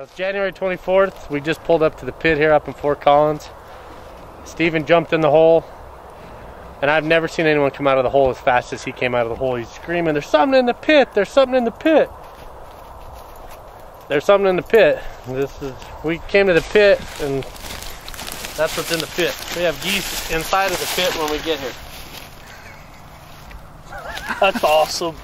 It's January 24th. We just pulled up to the pit here up in Fort Collins. Steven jumped in the hole, and I've never seen anyone come out of the hole as fast as he came out of the hole. He's screaming, "There's something in the pit! There's something in the pit!" There's something in the pit. We came to the pit, and that's what's in the pit. We have geese inside of the pit when we get here. That's awesome.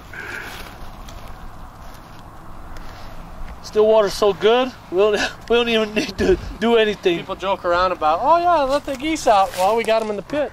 Stillwater's so good, we don't even need to do anything. People joke around about, "Oh yeah, let the geese out." Well, we got them in the pit.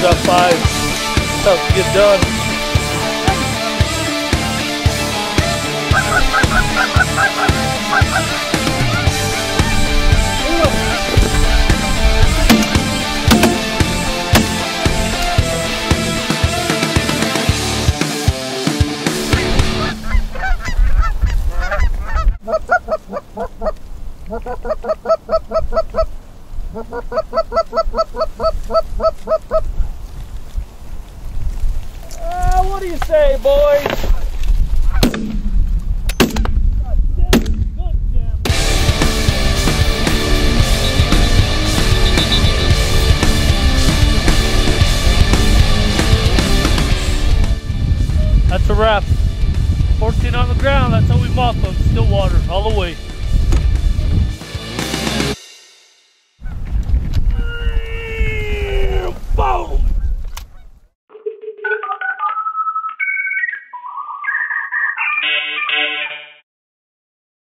Got 5. Tough to get done. What do you say, boys? That's a wrap. 14 on the ground, that's how we mop them. Stillwater, all the way.